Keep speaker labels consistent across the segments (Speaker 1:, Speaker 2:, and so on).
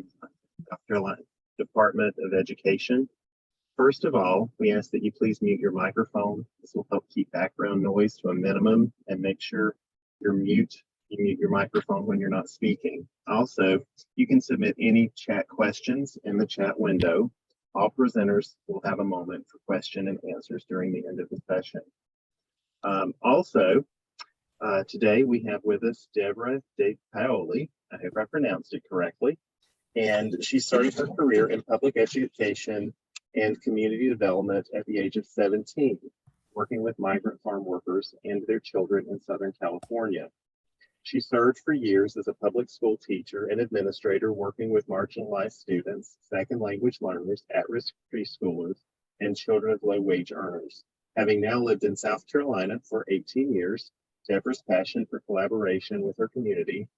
Speaker 1: South Carolina Department of Education. First of all, we ask that you please mute your microphone. This will help keep background noise to a minimum and make sure you mute your microphone when you're not speaking. Also, you can submit any chat questions in the chat window. All presenters will have a moment for question and answers during the end of the session. Today we have with us Deborah DePaoli. I hope I pronounced it correctly. And she started her career in public education and community development at the age of 17, working with migrant farm workers and their children in Southern California. She served for years as a public school teacher and administrator, working with marginalized students, second language learners, at-risk preschoolers, and children of low-wage earners. Having now lived in South Carolina for 18 years, Deborah's passion for collaboration with her community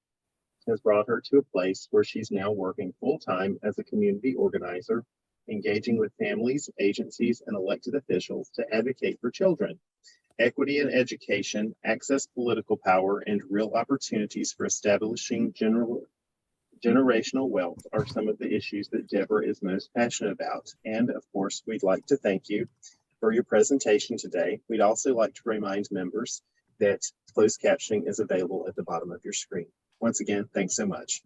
Speaker 1: has brought her to a place where she's now working full-time as a community organizer, engaging with families, agencies, and elected officials to advocate for children. Equity in education, access political power, and real opportunities for establishing generational wealth are some of the issues that Deborah is most passionate about. And of course, we'd like to thank you for your presentation today. We'd also like to remind members that closed captioning is available at the bottom of your screen. Once again, thanks so much.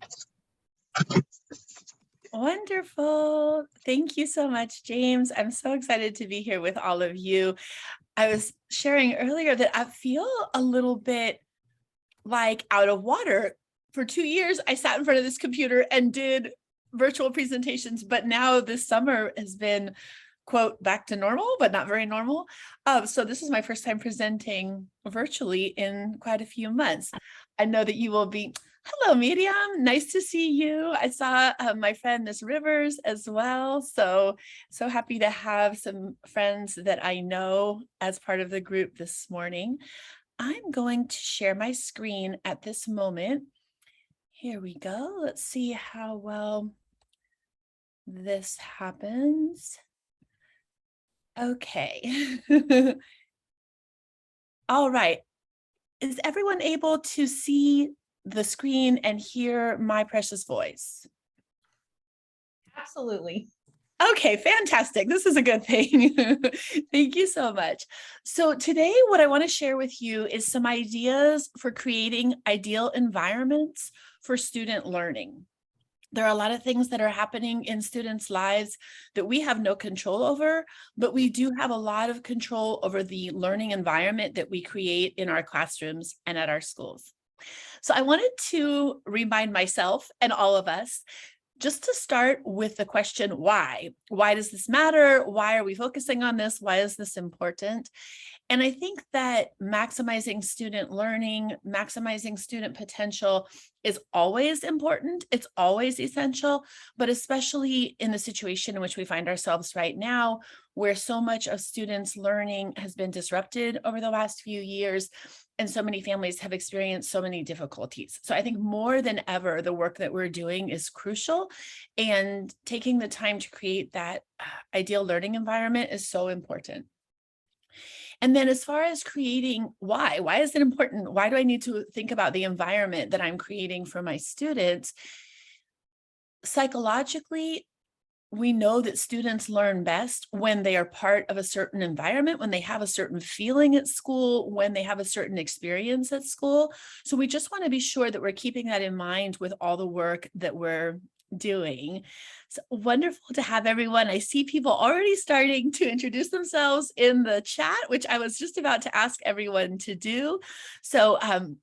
Speaker 2: Wonderful. Thank you so much, James. I'm so excited to be here with all of you. I was sharing earlier that I feel a little bit like out of water. For 2 years, I sat in front of this computer and did virtual presentations, but now this summer has been, quote, back to normal, but not very normal. So this is my first time presenting virtually in quite a few months. I know that you will be, hello, Miriam, nice to see you. I saw my friend Miss Rivers as well. So happy to have some friends that I know as part of the group this morning. I'm going to share my screen at this moment. Here we go. Let's see how well this happens. Okay. All right. Is everyone able to see the screen and hear my precious voice?
Speaker 3: Absolutely.
Speaker 2: Okay, fantastic. This is a good thing. Thank you so much. So today, what I want to share with you is some ideas for creating ideal environments for student learning. There are a lot of things that are happening in students' lives that we have no control over, but we do have a lot of control over the learning environment that we create in our classrooms and at our schools. So I wanted to remind myself and all of us just to start with the question, why? Why does this matter? Why are we focusing on this? Why is this important? And I think that maximizing student learning, maximizing student potential is always important. It's always essential, but especially in the situation in which we find ourselves right now, where so much of students' learning has been disrupted over the last few years, and so many families have experienced so many difficulties. So I think more than ever, the work that we're doing is crucial, and taking the time to create that ideal learning environment is so important. And then as far as creating why is it important? Why do I need to think about the environment that I'm creating for my students? Psychologically, we know that students learn best when they are part of a certain environment, when they have a certain feeling at school, when they have a certain experience at school. So we just want to be sure that we're keeping that in mind with all the work that we're doing. So wonderful to have everyone. I see people already starting to introduce themselves in the chat, which I was just about to ask everyone to do. So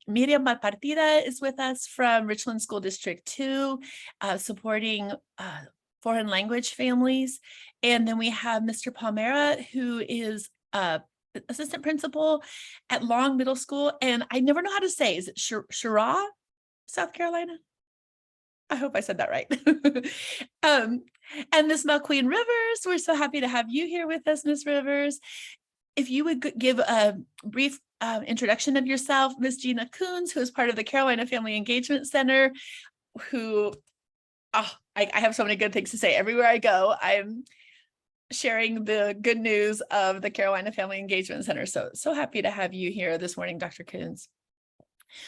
Speaker 2: Miriam Malpartida is with us from Richland School District 2, supporting foreign language families. And then we have Mr. Palmera, who is assistant principal at Long Middle School. And I never know how to say, is it Shira, South Carolina? I hope I said that right. And Miss Melqueen Rivers, we're so happy to have you here with us, Miss Rivers. If you would give a brief introduction of yourself, Miss Gina Coons, who is part of the Carolina Family Engagement Center, who, I have so many good things to say. Everywhere I go, I'm sharing the good news of the Carolina Family Engagement Center. So happy to have you here this morning, Dr. Coons.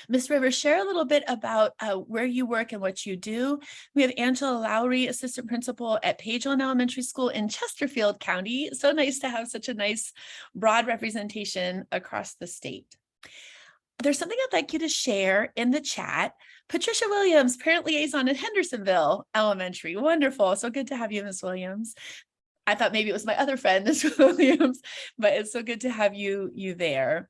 Speaker 2: Ms. Rivers, share a little bit about where you work and what you do. We have Angela Lowry, assistant principal at Pageland Elementary School in Chesterfield County. So nice to have such a nice broad representation across the state. There's something I'd like you to share in the chat. Patricia Williams, parent liaison at Hendersonville Elementary. Wonderful. So good to have you, Ms. Williams. I thought maybe it was my other friend, Ms. Williams, but it's so good to have you there.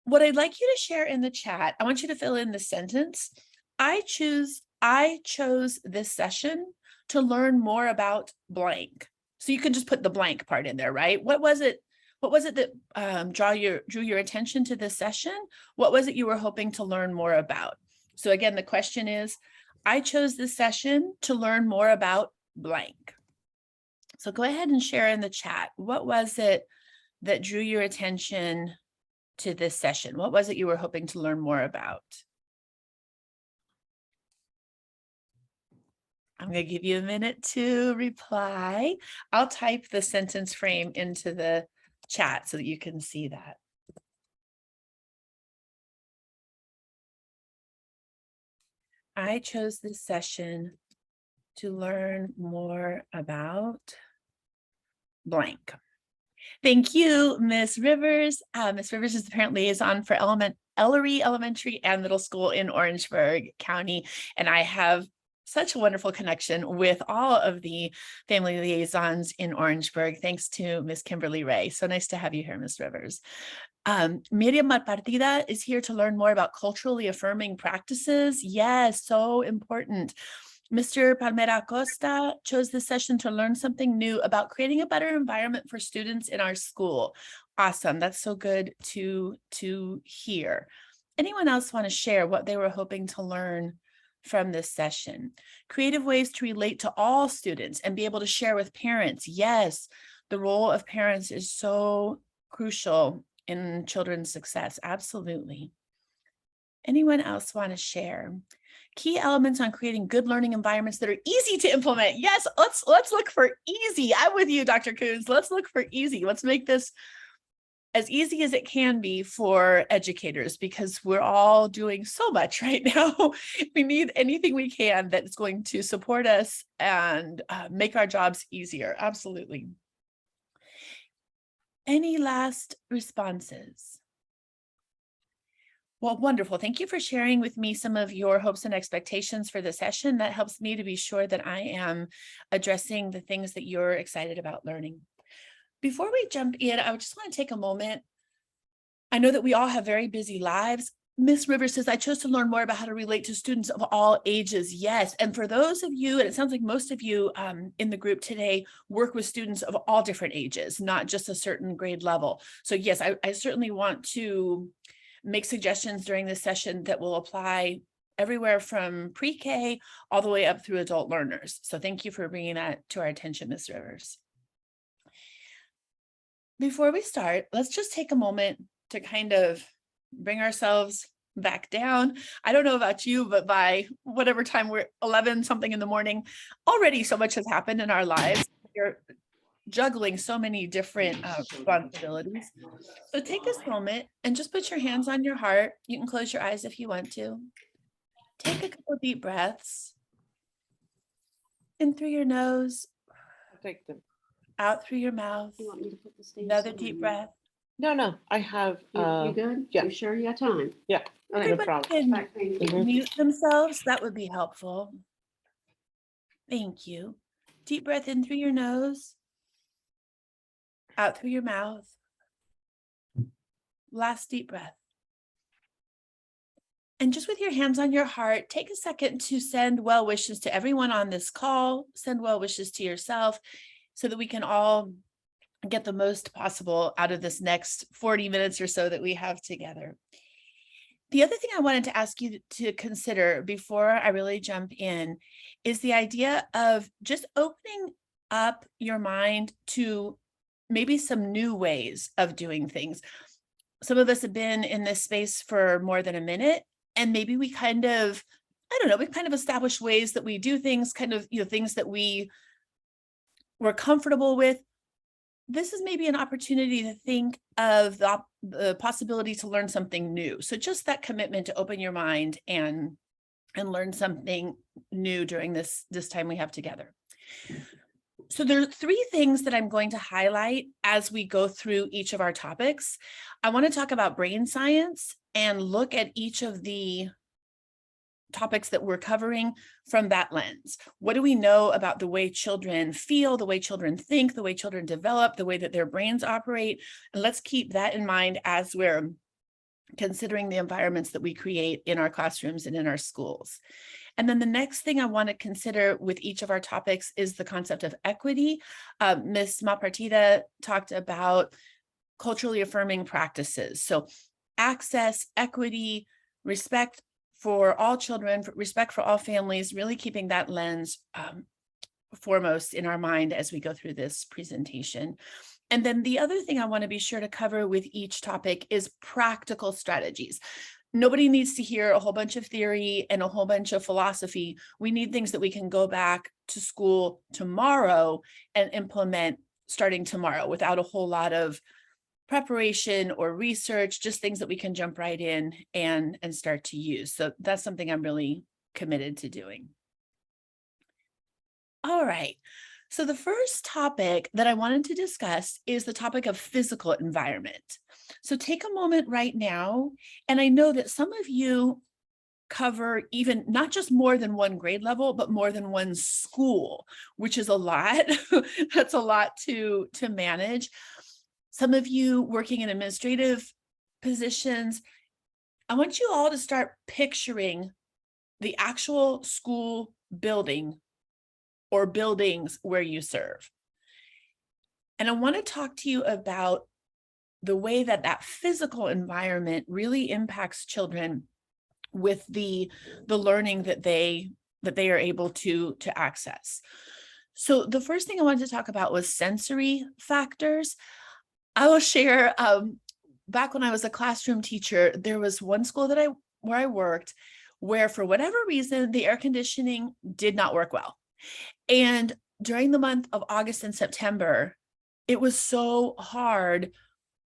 Speaker 2: What I'd like you to share in the chat, I want you to fill in the sentence. I chose this session to learn more about blank. So you can just put the blank part in there, right? What was it that drew your attention to this session? What was it you were hoping to learn more about? So again, the question is, I chose this session to learn more about blank. So go ahead and share in the chat. What was it that drew your attention to this session? What was it you were hoping to learn more about? I'm going to give you a minute to reply. I'll type the sentence frame into the chat so that you can see that. I chose this session to learn more about blank. Thank you, Ms. Rivers. Ms. Rivers is the parent liaison for Ellery Elementary and Middle School in Orangeburg County, and I have such a wonderful connection with all of the family liaisons in Orangeburg, thanks to Ms. Kimberly Ray. So nice to have you here, Ms. Rivers. Miriam Malpartida is here to learn more about culturally affirming practices. Yes, so important. Mr. Palmera Acosta chose this session to learn something new about creating a better environment for students in our school. Awesome. That's so good to hear. Anyone else want to share what they were hoping to learn from this session? Creative ways to relate to all students and be able to share with parents. Yes, the role of parents is so crucial in children's success. Absolutely. Anyone else want to share? Key elements on creating good learning environments that are easy to implement. Yes, let's look for easy. I'm with you, Dr. Coons. Let's look for easy. Let's make this as easy as it can be for educators, because we're all doing so much right now. We need anything we can that's going to support us and make our jobs easier. Absolutely. Any last responses? Well, wonderful. Thank you for sharing with me some of your hopes and expectations for the session. That helps me to be sure that I am addressing the things that you're excited about learning. Before we jump in, I just want to take a moment. I know that we all have very busy lives. Ms. Rivers says, I chose to learn more about how to relate to students of all ages. Yes. And for those of you, and it sounds like most of you in the group today work with students of all different ages, not just a certain grade level. So yes, I certainly want to make suggestions during this session that will apply everywhere from pre-K all the way up through adult learners. So thank you for bringing that to our attention, Ms. Rivers. Before we start, let's just take a moment to kind of bring ourselves back down. I don't know about you, but by whatever time we're 11 something in the morning, already so much has happened in our lives. We're juggling so many different responsibilities. So take this moment and just put your hands on your heart. You can close your eyes if you want to. Take a couple deep breaths. In through your nose.
Speaker 3: I'll take them.
Speaker 2: Out through your mouth.
Speaker 4: You want me to put the stage
Speaker 2: Another
Speaker 4: on?
Speaker 2: deep breath.
Speaker 3: No, I have.
Speaker 4: You good?
Speaker 3: yeah.
Speaker 4: You sure you got time?
Speaker 3: Yeah, no
Speaker 4: Okay.
Speaker 3: problem.
Speaker 4: Back pain.
Speaker 3: Mhm.
Speaker 2: Mute themselves. That would be helpful. Thank you. Deep breath in through your nose. Out through your mouth. Last deep breath. And just with your hands on your heart, take a second to send well wishes to everyone on this call. Send well wishes to yourself so that we can all get the most possible out of this next 40 minutes or so that we have together. The other thing I wanted to ask you to consider before I really jump in is the idea of just opening up your mind to maybe some new ways of doing things. Some of us have been in this space for more than a minute, and maybe we kind of, we've kind of established ways that we do things, kind of, things that we're comfortable with. This is maybe an opportunity to think of the possibility to learn something new. So just that commitment to open your mind and learn something new during this time we have together. So there are three things that I'm going to highlight as we go through each of our topics. I want to talk about brain science and look at each of the topics that we're covering from that lens. What do we know about the way children feel, the way children think, the way children develop, the way that their brains operate? And let's keep that in mind as we're considering the environments that we create in our classrooms and in our schools. And then the next thing I want to consider with each of our topics is the concept of equity. Ms. Malpartida talked about culturally affirming practices. So access, equity, respect for all children, respect for all families, really keeping that lens foremost in our mind as we go through this presentation. And then the other thing I want to be sure to cover with each topic is practical strategies. Nobody needs to hear a whole bunch of theory and a whole bunch of philosophy. We need things that we can go back to school tomorrow and implement starting tomorrow without a whole lot of preparation or research, just things that we can jump right in and start to use. So that's something I'm really committed to doing. All right. So the first topic that I wanted to discuss is the topic of physical environment. So take a moment right now, and I know that some of you cover even not just more than one grade level, but more than one school, which is a lot. That's a lot to manage. Some of you working in administrative positions, I want you all to start picturing the actual school building or buildings where you serve. And I want to talk to you about the way that that physical environment really impacts children with the learning that they are able to access. So the first thing I wanted to talk about was sensory factors. I will share, back when I was a classroom teacher, there was one school where I worked where for whatever reason, the air conditioning did not work well. And during the month of August and September, it was so hard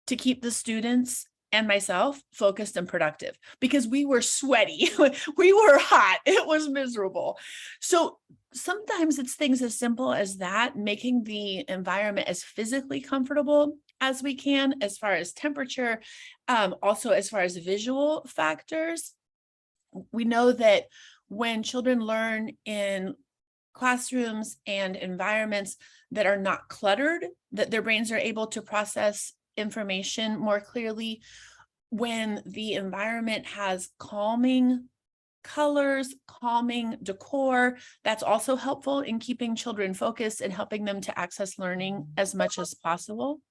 Speaker 2: to keep the students and myself focused and productive because we were sweaty, we were hot, it was miserable. So sometimes it's things as simple as that, making the environment as physically comfortable as we can, as far as temperature, also as far as visual factors. We know that when children learn in classrooms and environments that are not cluttered, that their brains are able to process information more clearly. When the environment has calming colors, calming decor, that's also helpful in keeping children focused and helping them to access learning as much as possible.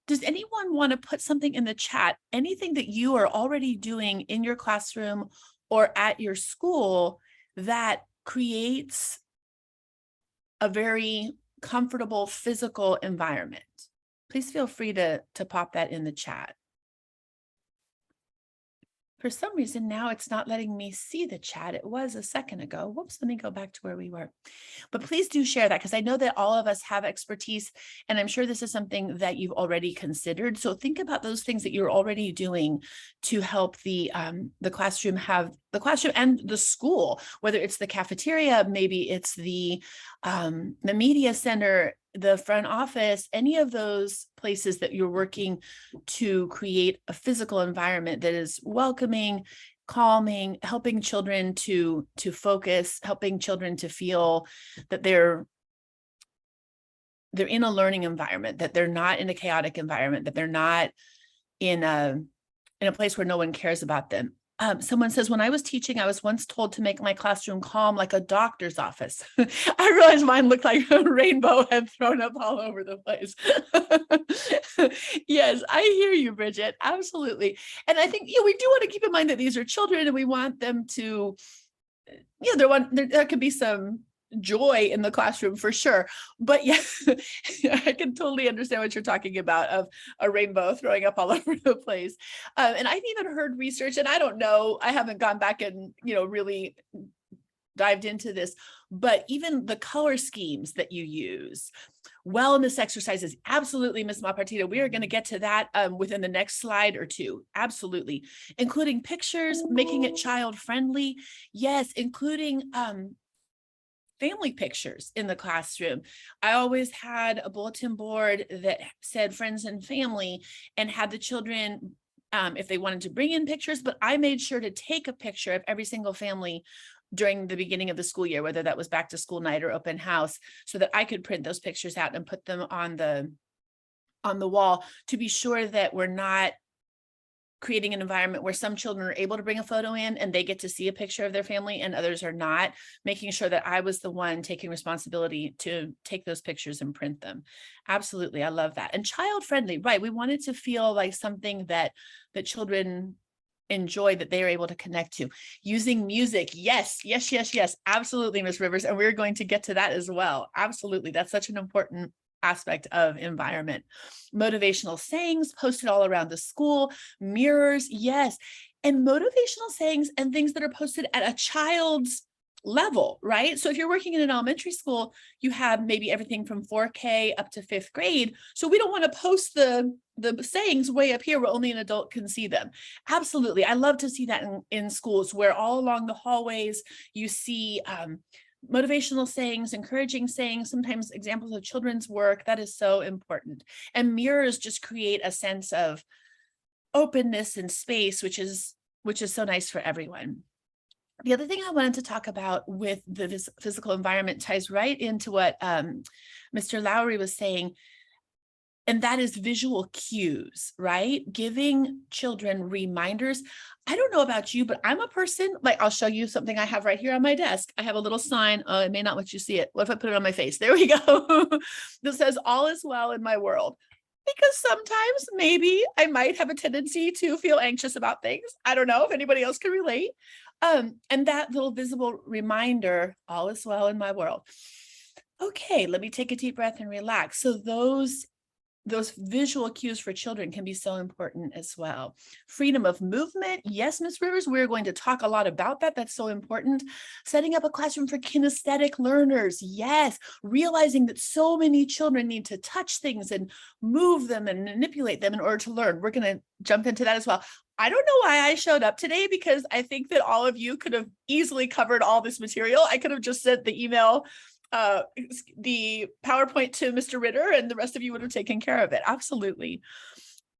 Speaker 2: Does anyone want to put something in the chat, anything that you are already doing in your classroom or at your school that creates a very comfortable physical environment? Please feel free to pop that in the chat. For some reason, now it's not letting me see the chat. It was a second ago. Whoops, let me go back to where we were. But please do share that because I know that all of us have expertise, and I'm sure this is something that you've already considered. So think about those things that you're already doing to help the classroom and the school, whether it's the cafeteria, maybe it's the media center, the front office, any of those places that you're working to create a physical environment that is welcoming, calming, helping children to focus, helping children to feel that they're in a learning environment, that they're not in a chaotic environment, that they're not in a place where no one cares about them. Someone says, when I was teaching, I was once told to make my classroom calm like a doctor's office. I realized mine looked like a rainbow had thrown up all over the place. Yes, I hear you, Bridget. Absolutely. And I think, we do want to keep in mind that these are children and we want them to, there could be some joy in the classroom for sure. But yeah, I can totally understand what you're talking about of a rainbow throwing up all over the place. And I've even heard research, and I don't know, I haven't gone back and, really dived into this, but even the color schemes that you use, wellness exercises, absolutely, Ms. Mapartito. We are going to get to that within the next slide or two. Absolutely. Including pictures, making it child friendly. Yes, including family pictures in the classroom. I always had a bulletin board that said friends and family and had the children, if they wanted to bring in pictures, but I made sure to take a picture of every single family during the beginning of the school year, whether that was back to school night or open house, so that I could print those pictures out and put them on the wall to be sure that we're not creating an environment where some children are able to bring a photo in and they get to see a picture of their family and others are not, making sure that I was the one taking responsibility to take those pictures and print them. Absolutely. I love that. And child friendly, right? We want it to feel like something that children enjoy, that they are able to connect to. Using music. Yes, yes, yes, yes. Absolutely, Ms. Rivers. And we're going to get to that as well. Absolutely. That's such an important aspect of environment. Motivational sayings posted all around the school, mirrors, yes. And motivational sayings and things that are posted at a child's level, right? So if you're working in an elementary school, you have maybe everything from 4K up to 5th grade. So we don't want to post the sayings way up here where only an adult can see them. Absolutely. I love to see that in schools where all along the hallways you see motivational sayings, encouraging sayings, sometimes examples of children's work. That is so important. And mirrors just create a sense of openness and space, which is so nice for everyone. The other thing I wanted to talk about with the physical environment ties right into what Mr. Lowry was saying, and that is visual cues, right? Giving children reminders. I don't know about you, but I'm a person, like I'll show you something I have right here on my desk. I have a little sign. Oh, it may not let you see it. What if I put it on my face? There we go. That says all is well in my world. Because sometimes maybe I might have a tendency to feel anxious about things. I don't know if anybody else can relate. And that little visible reminder, all is well in my world. Okay, let me take a deep breath and relax. So those visual cues for children can be so important as well. Freedom of movement. Yes, Ms. Rivers, we're going to talk a lot about that. That's so important. Setting up a classroom for kinesthetic learners. Yes. Realizing that so many children need to touch things and move them and manipulate them in order to learn. We're going to jump into that as well. I don't know why I showed up today, because I think that all of you could have easily covered all this material. I could have just sent the email, the PowerPoint to Mr. Ritter, and the rest of you would have taken care of it. Absolutely.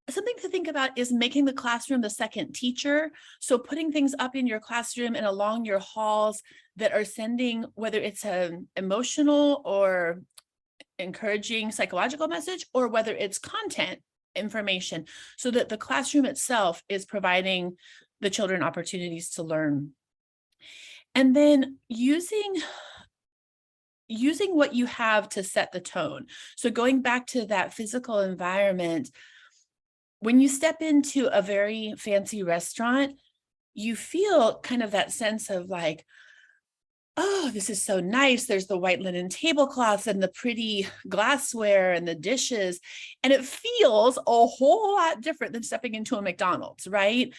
Speaker 2: Something to think about is making the classroom the second teacher. So putting things up in your classroom and along your halls that are sending, whether it's an emotional or encouraging psychological message, or whether it's content information, so that the classroom itself is providing the children opportunities to learn. And then using what you have to set the tone. So going back to that physical environment, when you step into a very fancy restaurant, you feel kind of that sense of like, oh, this is so nice. There's the white linen tablecloths and the pretty glassware and the dishes. And it feels a whole lot different than stepping into a McDonald's, right?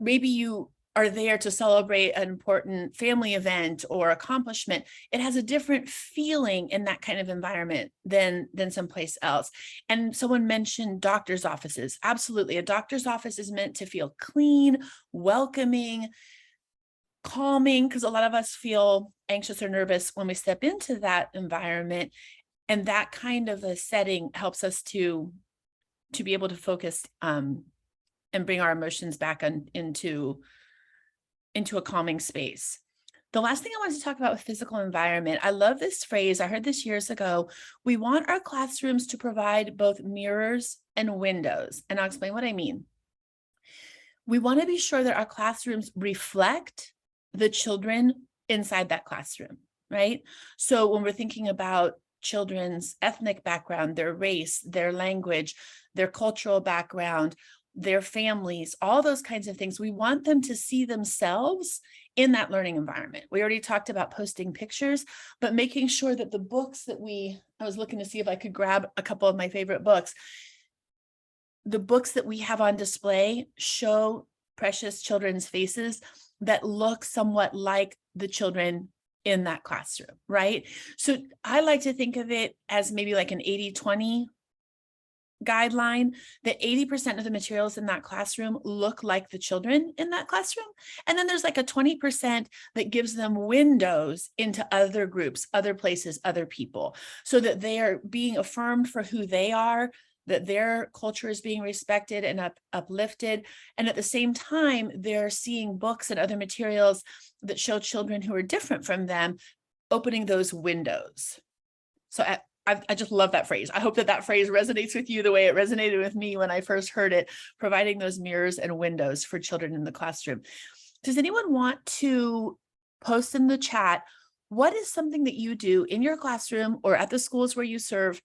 Speaker 2: Maybe you are there to celebrate an important family event or accomplishment. It has a different feeling in that kind of environment than someplace else. And someone mentioned doctor's offices. Absolutely. A doctor's office is meant to feel clean, welcoming, calming, because a lot of us feel anxious or nervous when we step into that environment. And that kind of a setting helps us to be able to focus and bring our emotions back into a calming space. The last thing I wanted to talk about with physical environment, I love this phrase. I heard this years ago. We want our classrooms to provide both mirrors and windows. And I'll explain what I mean. We want to be sure that our classrooms reflect the children inside that classroom, right? So when we're thinking about children's ethnic background, their race, their language, their cultural background, their families, all those kinds of things, we want them to see themselves in that learning environment. We already talked about posting pictures, but making sure that the books that I was looking to see if I could grab a couple of my favorite books. The books that we have on display show precious children's faces that look somewhat like the children in that classroom, right? So I like to think of it as maybe like an 80-20 guideline, that 80% of the materials in that classroom look like the children in that classroom. And then there's like a 20% that gives them windows into other groups, other places, other people, so that they are being affirmed for who they are, that their culture is being respected and uplifted. And at the same time, they're seeing books and other materials that show children who are different from them, opening those windows. So I just love that phrase. I hope that that phrase resonates with you the way it resonated with me when I first heard it, providing those mirrors and windows for children in the classroom. Does anyone want to post in the chat, what is something that you do in your classroom or at the schools where you serve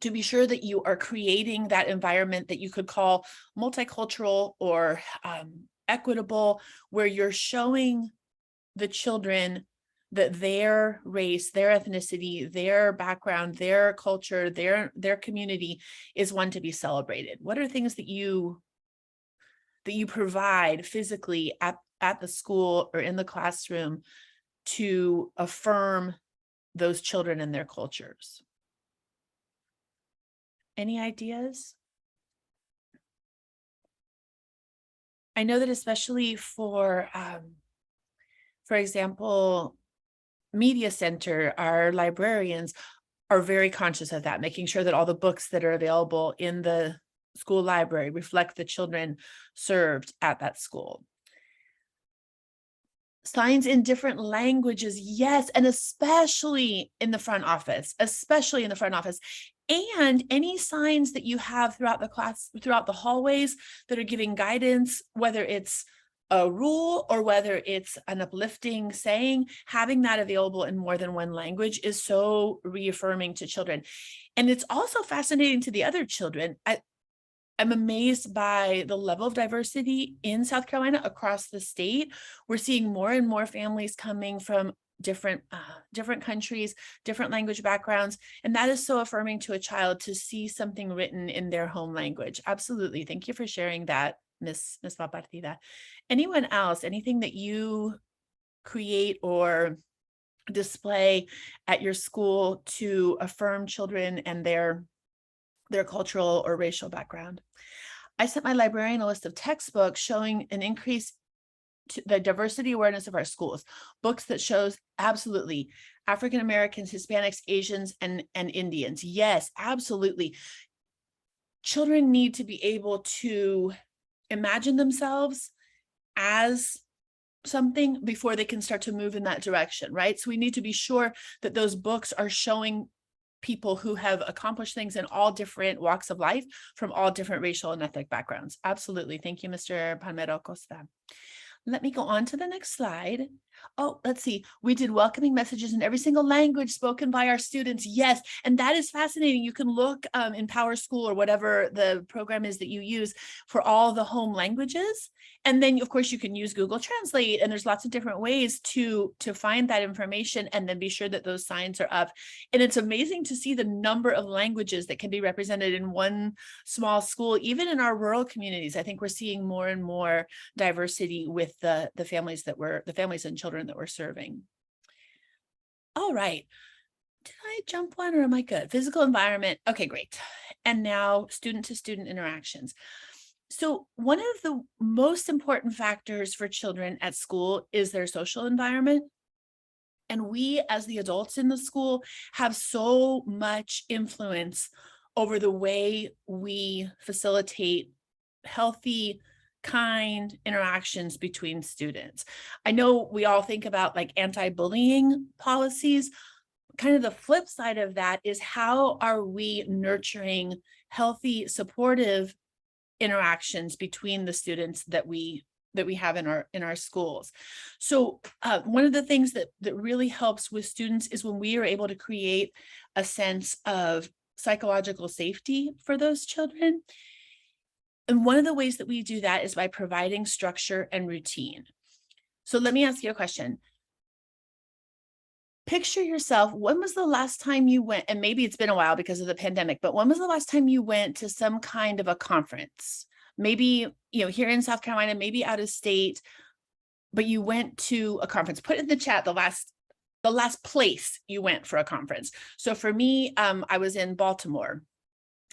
Speaker 2: to be sure that you are creating that environment that you could call multicultural or equitable, where you're showing the children that their race, their ethnicity, their background, their culture, their community is one to be celebrated? What are things that you provide physically at the school or in the classroom to affirm those children and their cultures? Any ideas? I know that especially for example, Media Center, our librarians are very conscious of that, making sure that all the books that are available in the school library reflect the children served at that school. Signs in different languages, yes, and especially in the front office, and any signs that you have throughout the class, throughout the hallways that are giving guidance, whether it's a rule or whether it's an uplifting saying, having that available in more than one language is so reaffirming to children. And it's also fascinating to the other children. I'm amazed by the level of diversity in South Carolina across the state. We're seeing more and more families coming from different countries, different language backgrounds. And that is so affirming to a child to see something written in their home language. Absolutely. Thank you for sharing that, Miss Valpartida. Anyone else, anything that you create or display at your school to affirm children and their cultural or racial background? I sent my librarian a list of textbooks showing an increase to the diversity awareness of our schools, books that shows absolutely African Americans, Hispanics, Asians, and Indians. Yes, absolutely. Children need to be able to imagine themselves as something before they can start to move in that direction, right? So we need to be sure that those books are showing people who have accomplished things in all different walks of life from all different racial and ethnic backgrounds. Absolutely. Thank you, Mr. Palmero Costa. Let me go on to the next slide. Oh, let's see. We did welcoming messages in every single language spoken by our students. Yes, and that is fascinating. You can look in Power School or whatever the program is that you use for all the home languages. And then, of course, you can use Google Translate, and there's lots of different ways to find that information and then be sure that those signs are up. And it's amazing to see the number of languages that can be represented in one small school, even in our rural communities. I think we're seeing more and more diversity with the families and children that we're serving. All right. Did I jump one or am I good? Physical environment. Okay, great. And now student to student interactions. So one of the most important factors for children at school is their social environment. And we, as the adults in the school, have so much influence over the way we facilitate healthy, kind interactions between students. I know we all think about like anti-bullying policies. Kind of the flip side of that is, how are we nurturing healthy, supportive interactions between the students that we have in our schools? So one of the things that really helps with students is when we are able to create a sense of psychological safety for those children. And one of the ways that we do that is by providing structure and routine. So let me ask you a question. Picture yourself, when was the last time you went, and maybe it's been a while because of the pandemic, but when was the last time you went to some kind of a conference? Maybe, here in South Carolina, maybe out of state, but you went to a conference. Put in the chat the last place you went for a conference. So for me, I was in Baltimore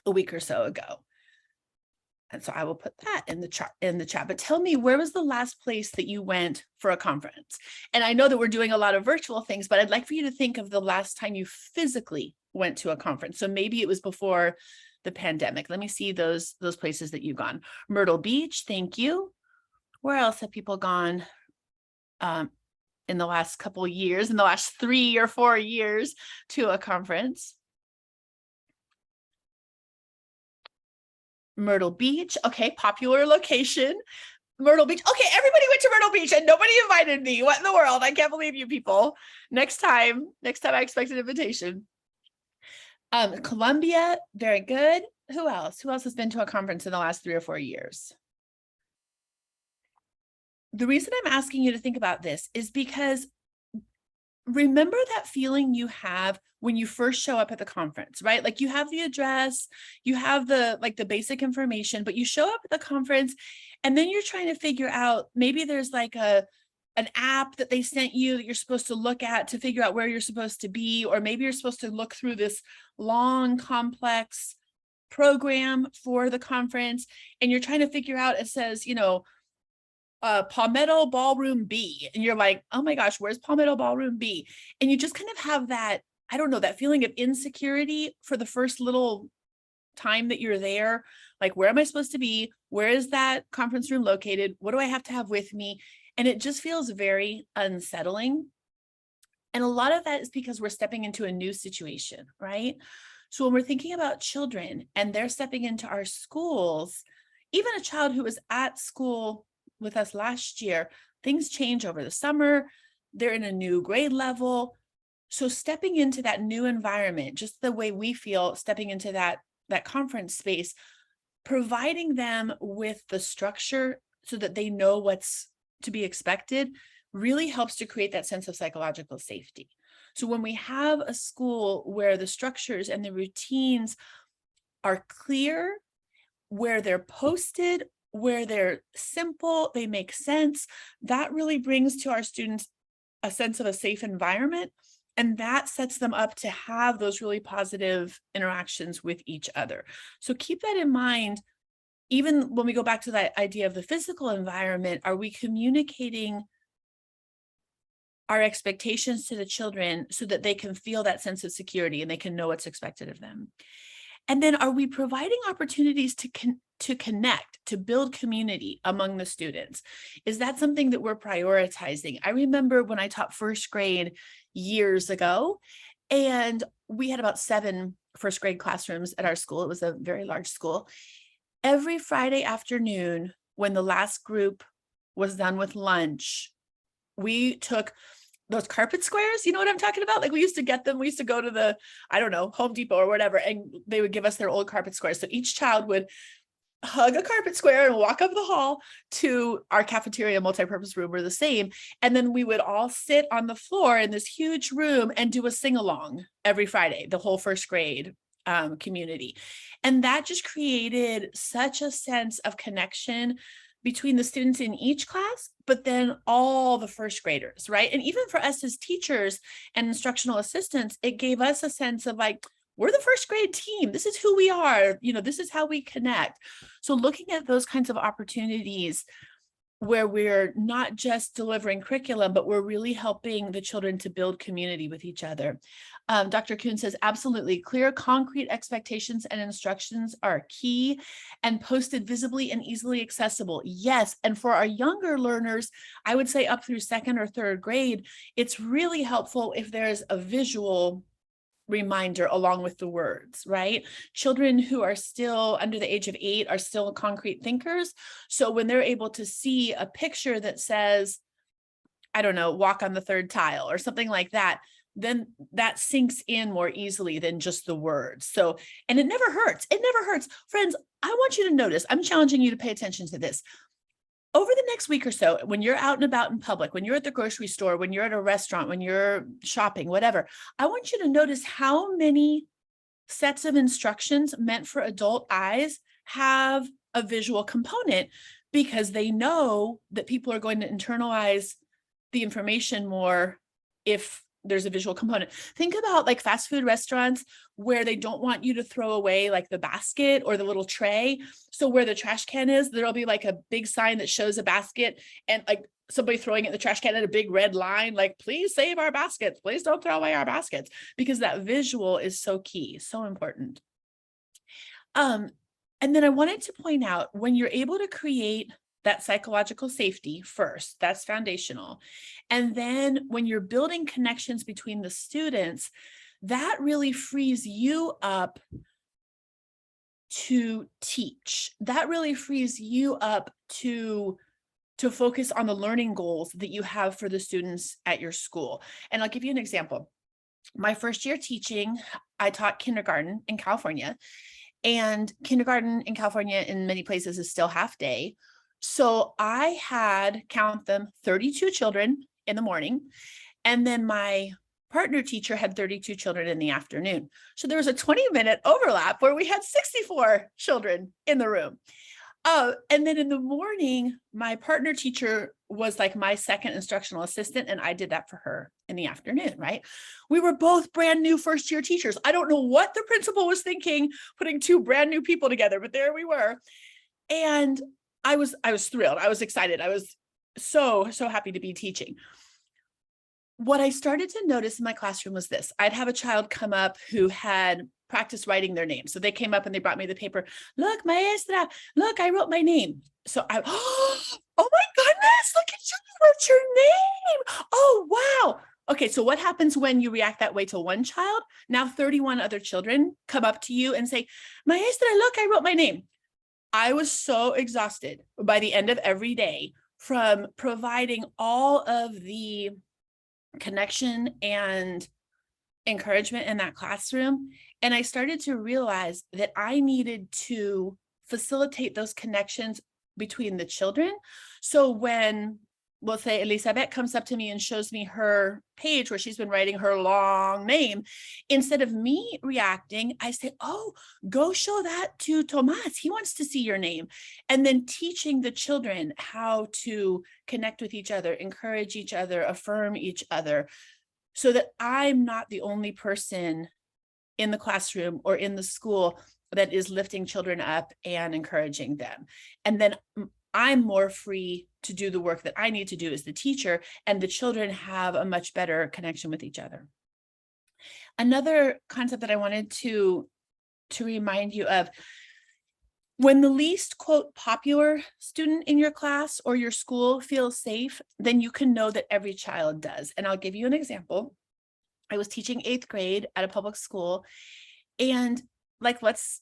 Speaker 2: a week or so ago. And so I will put that in the chat. But tell me, where was the last place that you went for a conference? And I know that we're doing a lot of virtual things, but I'd like for you to think of the last time you physically went to a conference. So maybe it was before the pandemic. Let me see those places that you've gone. Myrtle Beach, thank you. Where else have people gone in the last couple of years, in the last 3 or 4 years to a conference? Myrtle Beach. Okay, popular location. Myrtle Beach. Okay, everybody went to Myrtle Beach and nobody invited me. What in the world? I can't believe you people. Next time I expect an invitation. Columbia, very good. Who else? Who else has been to a conference in the last 3 or 4 years? The reason I'm asking you to think about this is because remember that feeling you have when you first show up at the conference, right? Like you have the address, you have the basic information, but you show up at the conference and then you're trying to figure out, maybe there's like an app that they sent you that you're supposed to look at to figure out where you're supposed to be, or maybe you're supposed to look through this long, complex program for the conference and you're trying to figure out, it says, Palmetto Ballroom B. And you're like, oh my gosh, where's Palmetto Ballroom B? And you just kind of have that, I don't know, that feeling of insecurity for the first little time that you're there. Like, where am I supposed to be? Where is that conference room located? What do I have to have with me? And it just feels very unsettling. And a lot of that is because we're stepping into a new situation, right? So when we're thinking about children and they're stepping into our schools, even a child who was at school with us last year, things change over the summer. They're in a new grade level. So stepping into that new environment, just the way we feel stepping into that conference space, providing them with the structure so that they know what's to be expected, really helps to create that sense of psychological safety. So when we have a school where the structures and the routines are clear, where they're posted, where they're simple, they make sense, that really brings to our students a sense of a safe environment. And that sets them up to have those really positive interactions with each other. So keep that in mind. Even when we go back to that idea of the physical environment, are we communicating our expectations to the children so that they can feel that sense of security and they can know what's expected of them? And then are we providing opportunities to connect, to build community among the students? Is that something that we're prioritizing? I remember when I taught first grade years ago, and we had about 7 first grade classrooms at our school. It was a very large school. Every Friday afternoon, when the last group was done with lunch, we took those carpet squares, you know what I'm talking about? Like we used to get them, we used to go to the, I don't know, Home Depot or whatever, and they would give us their old carpet squares. So each child would hug a carpet square and walk up the hall to our cafeteria multipurpose room, were the same. And then we would all sit on the floor in this huge room and do a sing-along every Friday, the whole first grade community. And that just created such a sense of connection between the students in each class, but then all the first graders, right? And even for us as teachers and instructional assistants, it gave us a sense of like, we're the first grade team. This is who we are. This is how we connect. So looking at those kinds of opportunities where we're not just delivering curriculum, but we're really helping the children to build community with each other. Dr. Kuhn says, absolutely, clear, concrete expectations and instructions are key and posted visibly and easily accessible. Yes, and for our younger learners, I would say up through 2nd or 3rd grade, it's really helpful if there's a visual reminder along with the words, right? Children who are still under the age of 8 are still concrete thinkers. So when they're able to see a picture that says, I don't know, walk on the 3rd tile or something like that, then that sinks in more easily than just the words. So, and it never hurts. It never hurts. Friends, I want you to notice, I'm challenging you to pay attention to this. Over the next week or so, when you're out and about in public, when you're at the grocery store, when you're at a restaurant, when you're shopping, whatever, I want you to notice how many sets of instructions meant for adult eyes have a visual component, because they know that people are going to internalize the information more if there's a visual component. Think about like fast food restaurants where they don't want you to throw away like the basket or the little tray. So where the trash can is, there'll be like a big sign that shows a basket and like somebody throwing it in the trash can at a big red line, like, please save our baskets. Please don't throw away our baskets, because that visual is so key, so important. And then I wanted to point out, when you're able to create that psychological safety first, that's foundational. And then when you're building connections between the students, that really frees you up to teach. That really frees you up to focus on the learning goals that you have for the students at your school. And I'll give you an example. My first year teaching, I taught kindergarten in California, and kindergarten in California in many places is still half day. So I had, count them, 32 children in the morning. And then my partner teacher had 32 children in the afternoon. So there was a 20-minute overlap where we had 64 children in the room. And then in the morning, my partner teacher was like my second instructional assistant, and I did that for her in the afternoon, right? We were both brand new first-year teachers. I don't know what the principal was thinking, putting two brand new people together, but there we were. And I was thrilled. I was excited. I was so happy to be teaching. What I started to notice in my classroom was this. I'd have a child come up who had practiced writing their name. So they came up and they brought me the paper. Look, maestra, look, I wrote my name. So I, oh my goodness, look at you, you wrote your name. Oh, wow. Okay, so what happens when you react that way to one child? Now 31 other children come up to you and say, maestra, look, I wrote my name. I was so exhausted by the end of every day from providing all of the connection and encouragement in that classroom. And I started to realize that I needed to facilitate those connections between the children. So when, we'll say, Elizabeth comes up to me and shows me her page where she's been writing her long name, instead of me reacting, I say, oh, go show that to Tomas. He wants to see your name. And then teaching the children how to connect with each other, encourage each other, affirm each other, so that I'm not the only person in the classroom or in the school that is lifting children up and encouraging them. And then I'm more free to do the work that I need to do as the teacher, and the children have a much better connection with each other. Another concept that I wanted to remind you of, when the least, quote, popular student in your class or your school feels safe, then you can know that every child does. And I'll give you an example. I was teaching 8th grade at a public school, and like, let's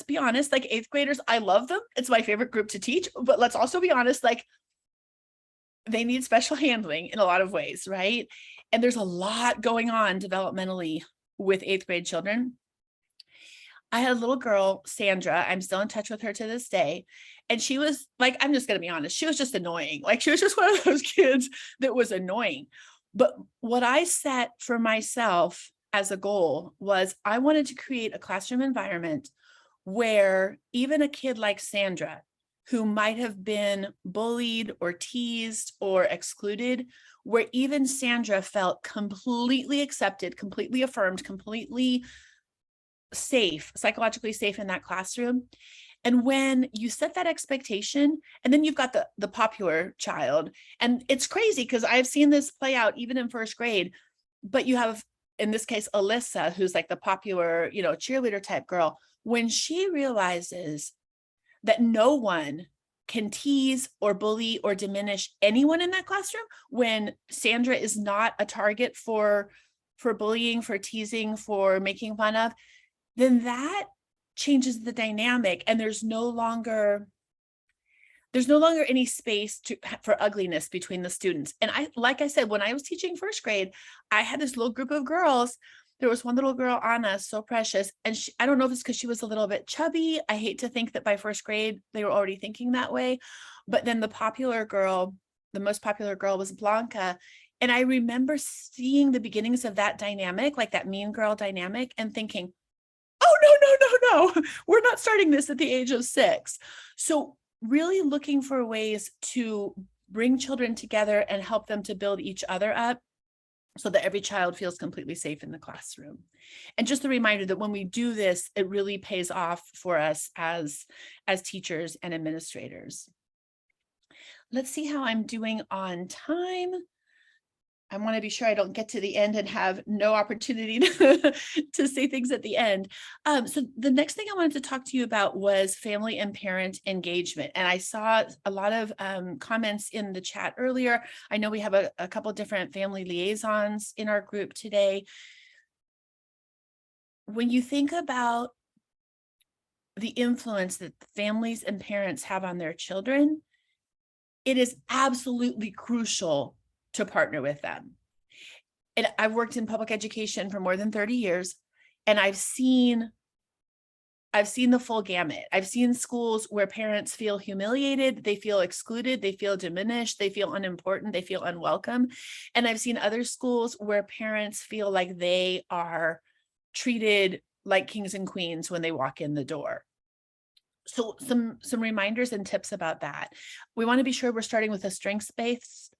Speaker 2: be honest, like 8th graders, I love them. It's my favorite group to teach, but let's also be honest, like they need special handling in a lot of ways, right? And there's a lot going on developmentally with 8th grade children. I had a little girl, Sandra, I'm still in touch with her to this day. And she was like, I'm just going to be honest, she was just annoying. Like she was just one of those kids that was annoying. But what I set for myself as a goal was I wanted to create a classroom environment where even a kid like Sandra, who might have been bullied or teased or excluded, where even Sandra felt completely accepted, completely affirmed, completely safe, psychologically safe in that classroom. And when you set that expectation, and then you've got the popular child, and it's crazy because I've seen this play out even in 1st grade, but you have, in this case, Alyssa, who's like the popular, cheerleader type girl. When she realizes that no one can tease or bully or diminish anyone in that classroom, when Sandra is not a target for bullying, for teasing, for making fun of, then that changes the dynamic, and there's no longer any space for ugliness between the students. And like I said, when I was teaching 1st grade, I had this little group of girls. There was one little girl, Anna, so precious. And I don't know if it's because she was a little bit chubby. I hate to think that by 1st grade, they were already thinking that way. But then the most popular girl was Blanca. And I remember seeing the beginnings of that dynamic, like that mean girl dynamic, and thinking, oh, no, we're not starting this at the age of 6. So really looking for ways to bring children together and help them to build each other up so that every child feels completely safe in the classroom. And just a reminder that when we do this, it really pays off for us as teachers and administrators. Let's see how I'm doing on time. I want to be sure I don't get to the end and have no opportunity to say things at the end. So the next thing I wanted to talk to you about was family and parent engagement. And I saw a lot of comments in the chat earlier. I know we have a couple different family liaisons in our group today. When you think about the influence that families and parents have on their children, it is absolutely crucial to partner with them. And I've worked in public education for more than 30 years, and I've seen the full gamut. I've seen schools where parents feel humiliated, they feel excluded, they feel diminished, they feel unimportant, they feel unwelcome. And I've seen other schools where parents feel like they are treated like kings and queens when they walk in the door. So some reminders and tips about that. We want to be sure we're starting with a strengths-based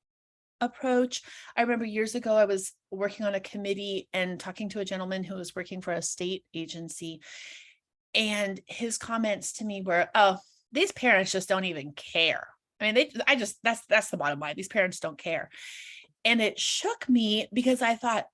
Speaker 2: approach. I remember years ago, I was working on a committee and talking to a gentleman who was working for a state agency. And his comments to me were, oh, these parents just don't even care. I mean, that's the bottom line. These parents don't care. And it shook me because I thought,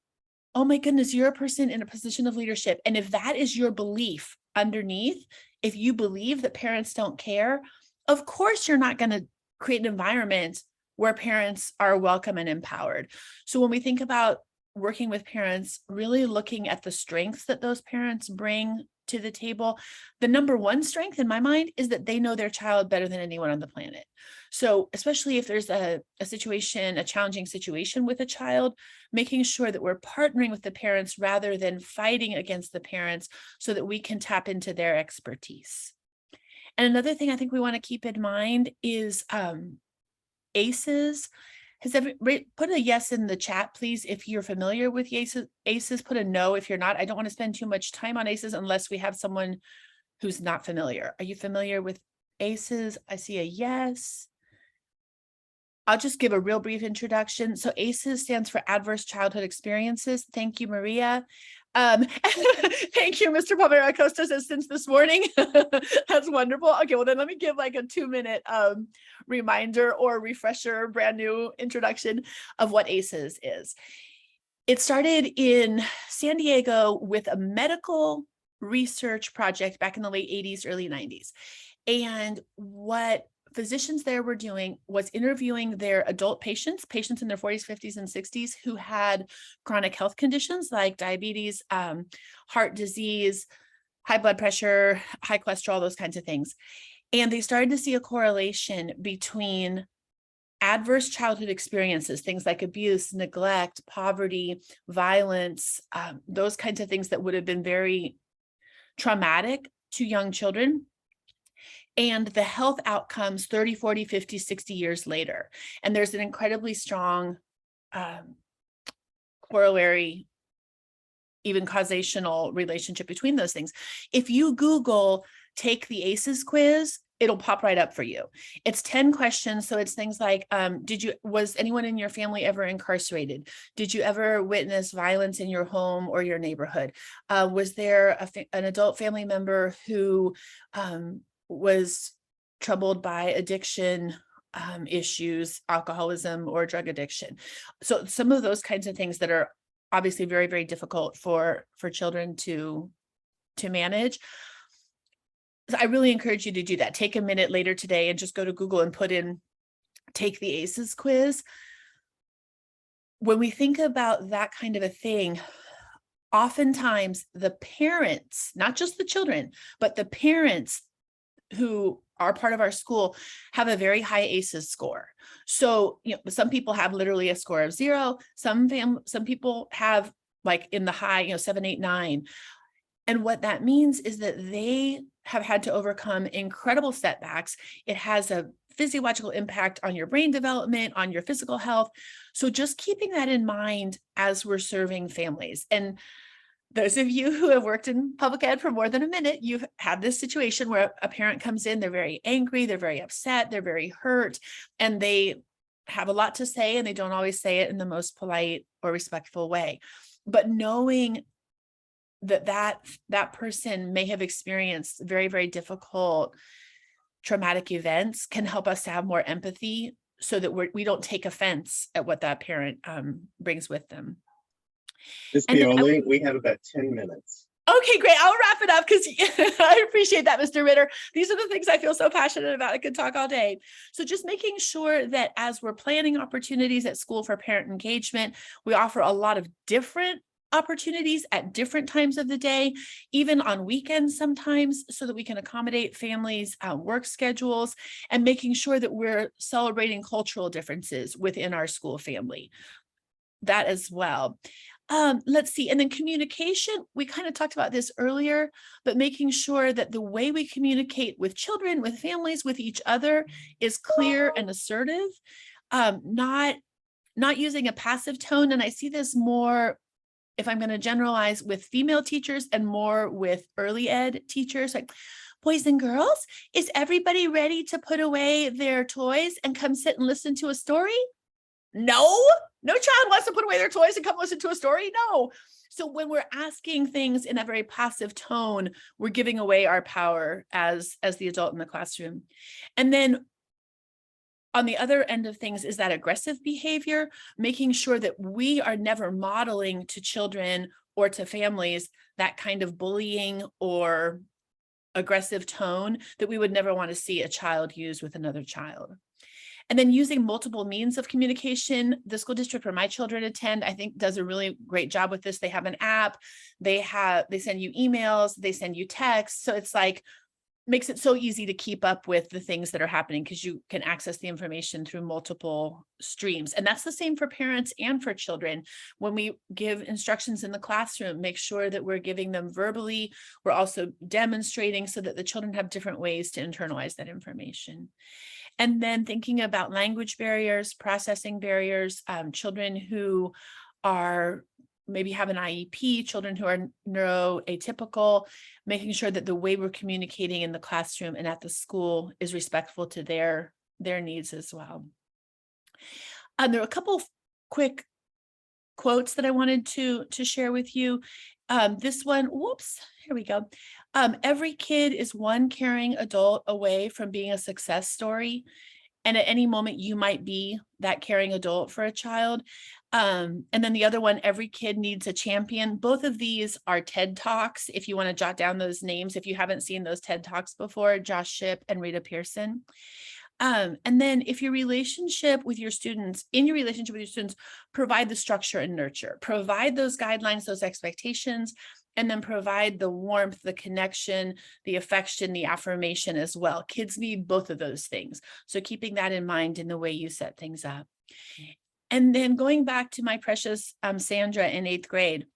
Speaker 2: oh my goodness, you're a person in a position of leadership. And if that is your belief underneath, if you believe that parents don't care, of course, you're not going to create an environment where parents are welcome and empowered. So when we think about working with parents, really looking at the strengths that those parents bring to the table, the number one strength in my mind is that they know their child better than anyone on the planet. So especially if there's a challenging situation with a child, making sure that we're partnering with the parents rather than fighting against the parents so that we can tap into their expertise. And another thing I think we want to keep in mind is ACEs. Has everybody put a yes in the chat, please, if you're familiar with ACEs, put a no if you're not. I don't want to spend too much time on ACEs unless we have someone who's not familiar. Are you familiar with ACEs? I see a yes. I'll just give a real brief introduction. So ACEs stands for Adverse Childhood Experiences. Thank you, Maria. Thank you, Mr. Palmero Acosta says since this morning. That's wonderful. Okay, well then let me give like a 2-minute reminder or refresher, brand new introduction of what ACEs is. It started in San Diego with a medical research project back in the late 80s, early 90s. And what physicians there were doing was interviewing their adult patients in their 40s, 50s, and 60s who had chronic health conditions like diabetes, heart disease, high blood pressure, high cholesterol, those kinds of things. And they started to see a correlation between adverse childhood experiences, things like abuse, neglect, poverty, violence, those kinds of things that would have been very traumatic to young children, and the health outcomes 30, 40, 50, 60 years later. And there's an incredibly strong corollary, even causational relationship between those things. If you Google take the ACEs quiz, it'll pop right up for you. It's 10 questions. So it's things like, was anyone in your family ever incarcerated? Did you ever witness violence in your home or your neighborhood? Was there an adult family member who was troubled by addiction issues, alcoholism, or drug addiction? So some of those kinds of things that are obviously very, very difficult for children to manage. So I really encourage you to do that. Take a minute later today and just go to Google and put in take the ACEs quiz. When we think about that kind of a thing, oftentimes the parents, not just the children, but the parents who are part of our school have a very high ACEs score. So, some people have literally a score of 0. Some people have like in the high, 7, 8, 9. And what that means is that they have had to overcome incredible setbacks. It has a physiological impact on your brain development, on your physical health. So just keeping that in mind as we're serving families. And those of you who have worked in public ed for more than a minute, you've had this situation where a parent comes in, they're very angry, they're very upset, they're very hurt, and they have a lot to say, and they don't always say it in the most polite or respectful way. But knowing that person may have experienced very, very difficult traumatic events can help us to have more empathy so that we don't take offense at what that parent brings with them.
Speaker 1: Ms.
Speaker 2: And then
Speaker 1: DePaoli, we have about 10 minutes.
Speaker 2: Okay, great. I'll wrap it up because I appreciate that, Mr. Ritter. These are the things I feel so passionate about. I could talk all day. So just making sure that as we're planning opportunities at school for parent engagement, we offer a lot of different opportunities at different times of the day, even on weekends sometimes, so that we can accommodate families' work schedules, and making sure that we're celebrating cultural differences within our school family. That as well. Let's see. And then communication, we kind of talked about this earlier, but making sure that the way we communicate with children, with families, with each other is clear and assertive, not using a passive tone. And I see this more, if I'm going to generalize, with female teachers and more with early ed teachers, like, boys and girls, is everybody ready to put away their toys and come sit and listen to a story? No child wants to put away their toys and come listen to a story. No. So when we're asking things in a very passive tone, we're giving away our power as the adult in the classroom. And then on the other end of things is that aggressive behavior, making sure that we are never modeling to children or to families that kind of bullying or aggressive tone that we would never want to see a child use with another child. And then using multiple means of communication. The school district where my children attend, I think, does a really great job with this. They have an app, they send you emails, they send you texts. So it's like, makes it so easy to keep up with the things that are happening because you can access the information through multiple streams. And that's the same for parents and for children. When we give instructions in the classroom, make sure that we're giving them verbally. We're also demonstrating so that the children have different ways to internalize that information. And then thinking about language barriers, processing barriers, children who are maybe have an IEP, children who are neuroatypical, making sure that the way we're communicating in the classroom and at the school is respectful to their needs as well. There are a couple of quick quotes that I wanted to share with you. This one, whoops, here we go. Every kid is one caring adult away from being a success story. And at any moment, you might be that caring adult for a child. And then the other one, every kid needs a champion. Both of these are TED Talks. If you want to jot down those names, if you haven't seen those TED Talks before, Josh Shipp and Rita Pearson. And then if your relationship with your students, provide the structure and nurture, provide those guidelines, those expectations, and then provide the warmth, the connection, the affection, the affirmation as well. Kids need both of those things. So keeping that in mind in the way you set things up. And then going back to my precious Sandra in 8th grade,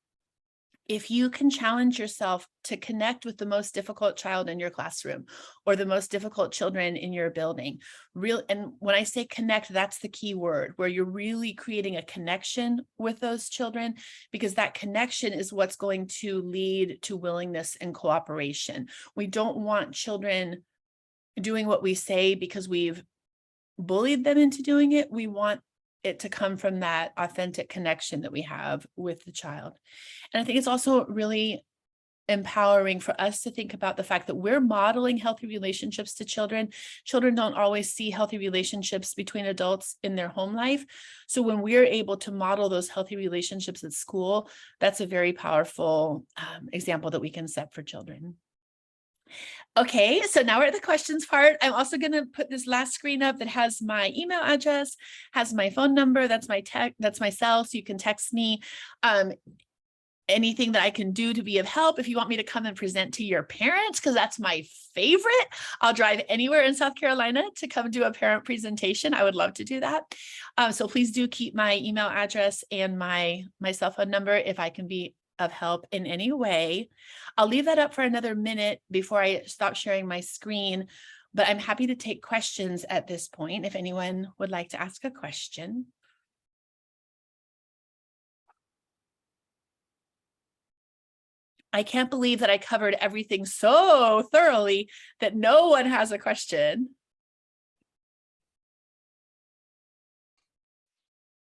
Speaker 2: if you can challenge yourself to connect with the most difficult child in your classroom or the most difficult children in your building, and when I say connect, that's the key word, where you're really creating a connection with those children, because that connection is what's going to lead to willingness and cooperation. We don't want children doing what we say because we've bullied them into doing it. We want it to come from that authentic connection that we have with the child. And I think it's also really empowering for us to think about the fact that we're modeling healthy relationships to children. Children don't always see healthy relationships between adults in their home life. So when we're able to model those healthy relationships at school, that's a very powerful example that we can set for children. Okay, so now we're at the questions part. I'm also going to put this last screen up that has my email address, has my phone number, that's my cell, so you can text me. Anything that I can do to be of help. If you want me to come and present to your parents, because that's my favorite, I'll drive anywhere in South Carolina to come do a parent presentation. I would love to do that. So please do keep my email address and my cell phone number if I can be of help in any way. I'll leave that up for another minute before I stop sharing my screen, but I'm happy to take questions at this point if anyone would like to ask a question. I can't believe that I covered everything so thoroughly that no one has a question.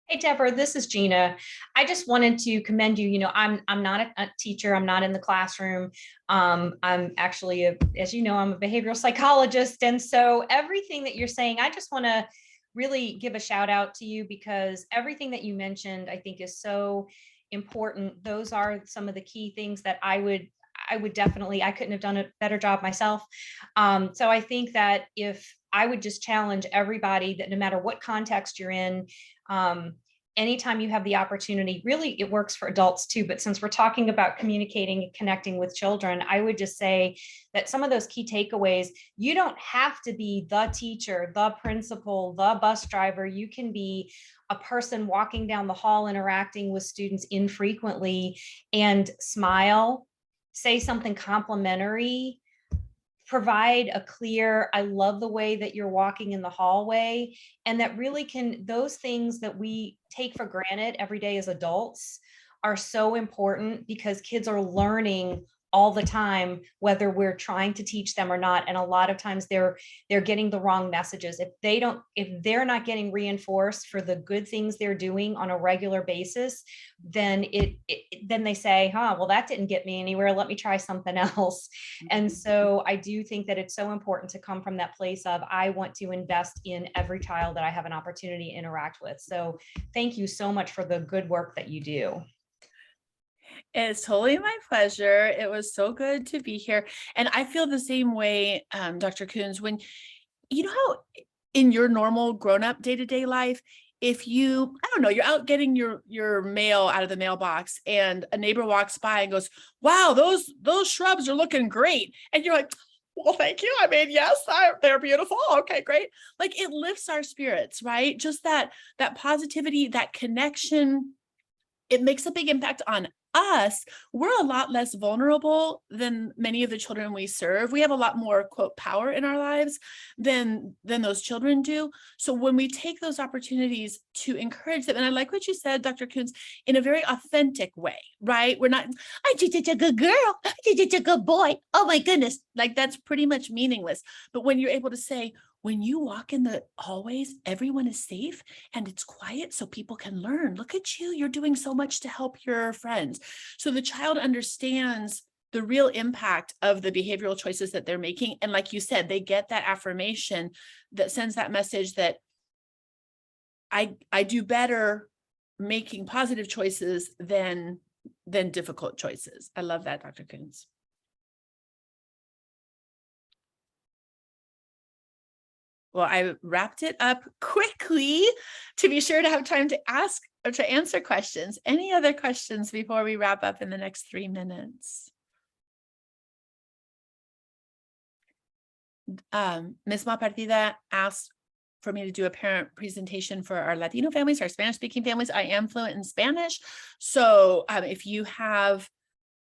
Speaker 5: Hey, Deborah, this is Gina. I just wanted to commend you. You know, I'm not a teacher. I'm not in the classroom. I'm actually, as you know, I'm a behavioral psychologist. And so everything that you're saying, I just want to really give a shout out to you, because everything that you mentioned, I think, is so important. Those are some of the key things that I would definitely, I couldn't have done a better job myself. So I think that if I would just challenge everybody that no matter what context you're in, anytime you have the opportunity, really it works for adults too, but since we're talking about communicating and connecting with children, I would just say that some of those key takeaways, you don't have to be the teacher, the principal, the bus driver. You can be a person walking down the hall, interacting with students infrequently, and smile, say something complimentary, provide a clear, I love the way that you're walking in the hallway. And that really can, those things that we take for granted every day as adults are so important, because kids are learning all the time, whether we're trying to teach them or not. And a lot of times they're getting the wrong messages. If they're not getting reinforced for the good things they're doing on a regular basis, then then they say, well, that didn't get me anywhere. Let me try something else. And so I do think that it's so important to come from that place of, I want to invest in every child that I have an opportunity to interact with. So thank you so much for the good work that you do.
Speaker 2: It's totally my pleasure. It was so good to be here. And I feel the same way, Dr. Coons, when, you know how in your normal grown-up day-to-day life, if you, I don't know, you're out getting your mail out of the mailbox and a neighbor walks by and goes, wow, those shrubs are looking great. And you're like, well, thank you. I mean, yes, they're beautiful. Okay, great. Like, it lifts our spirits, right? Just that positivity, that connection, it makes a big impact on us. We're a lot less vulnerable than many of the children we serve. We have a lot more, quote, power in our lives than those children do. So when we take those opportunities to encourage them, and I like what you said, Dr. Coons, in a very authentic way, right? We're not, I did such a good girl, I did such a good boy, oh my goodness, like that's pretty much meaningless. But when you're able to say, when you walk in the hallways, everyone is safe and it's quiet so people can learn. Look at you, you're doing so much to help your friends. So the child understands the real impact of the behavioral choices that they're making. And like you said, they get that affirmation that sends that message that I do better making positive choices than difficult choices. I love that, Dr. Coons. Well, I wrapped it up quickly to be sure to have time to ask or to answer questions. Any other questions before we wrap up in the next 3 minutes? Ms. Malpartida asked for me to do a parent presentation for our Latino families, our Spanish-speaking families. I am fluent in Spanish. So if you have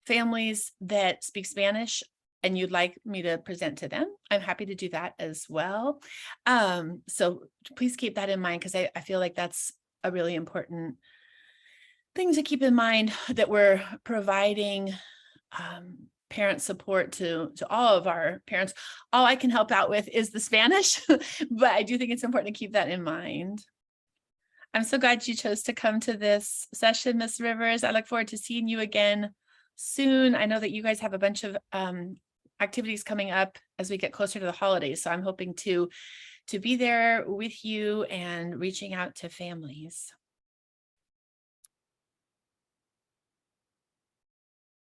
Speaker 2: families that speak Spanish and you'd like me to present to them, I'm happy to do that as well. So please keep that in mind, because I feel like that's a really important thing to keep in mind, that we're providing parent support to all of our parents. All I can help out with is the Spanish, but I do think it's important to keep that in mind. I'm so glad you chose to come to this session, Ms. Rivers. I look forward to seeing you again soon. I know that you guys have a bunch of activities coming up as we get closer to the holidays. So I'm hoping to be there with you and reaching out to families.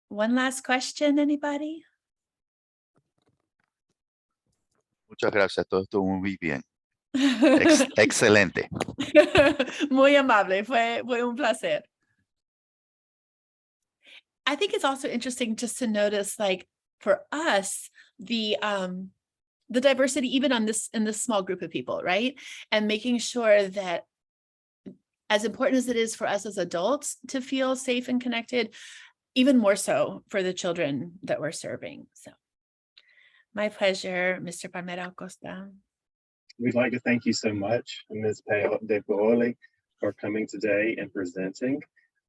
Speaker 2: One last question, anybody?
Speaker 6: Muchas gracias, todo estuvo muy bien. Excelente.
Speaker 2: Muy amable, fue un placer. I think it's also interesting just to notice, like, for us, the diversity, even in this small group of people, right? And making sure that, as important as it is for us as adults to feel safe and connected, even more so for the children that we're serving. So my pleasure, Mr. Palmera Acosta.
Speaker 1: We'd like to thank you so much, Ms. DePaoli, for coming today and presenting.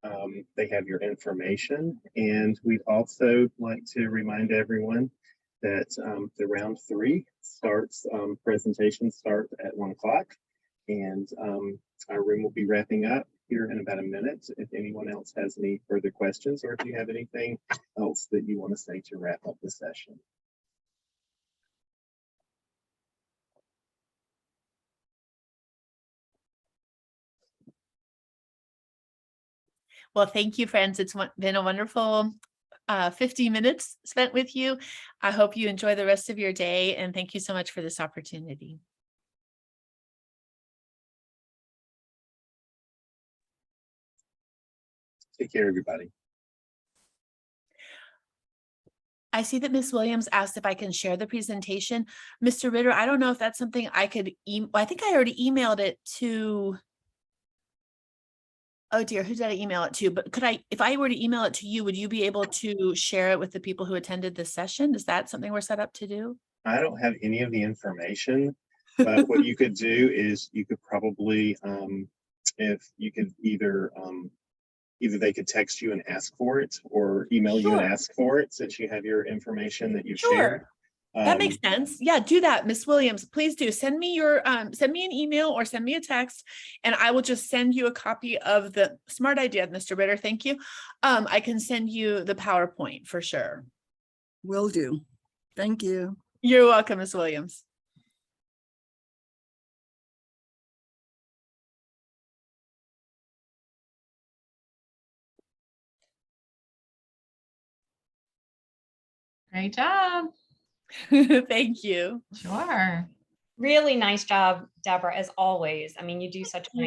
Speaker 1: They have your information, and we'd also like to remind everyone that the round 3 starts, presentations start at 1 o'clock, and our room will be wrapping up here in about a minute. If anyone else has any further questions, or if you have anything else that you want to say to wrap up the session.
Speaker 2: Well, thank you, friends. It's been a wonderful 50 minutes spent with you. I hope you enjoy the rest of your day, and thank you so much for this opportunity.
Speaker 1: Take care, everybody.
Speaker 2: I see that Ms. Williams asked if I can share the presentation. Mr. Ritter, I don't know if that's something I could, I think I already emailed it to, oh dear, who did I email it to? But could I, if I were to email it to you, would you be able to share it with the people who attended this session? Is that something we're set up to do?
Speaker 1: I don't have any of the information, but what you could do is you could probably, if you could either they could text you and ask for it, or email you and
Speaker 2: Sure.
Speaker 1: ask for it, since you have your information that you've
Speaker 2: Sure.
Speaker 1: shared.
Speaker 2: That makes sense. Yeah, do that, Miss Williams. Please do send me your send me an email or send me a text, and I will just send you a copy of the smart idea, Mr. Ritter. Thank you. I can send you the PowerPoint for sure.
Speaker 7: Will do. Thank you.
Speaker 2: You're welcome, Miss Williams.
Speaker 8: Great job.
Speaker 2: Thank you.
Speaker 8: Sure.
Speaker 5: Really nice job, Deborah, as always. I mean, you do such a nice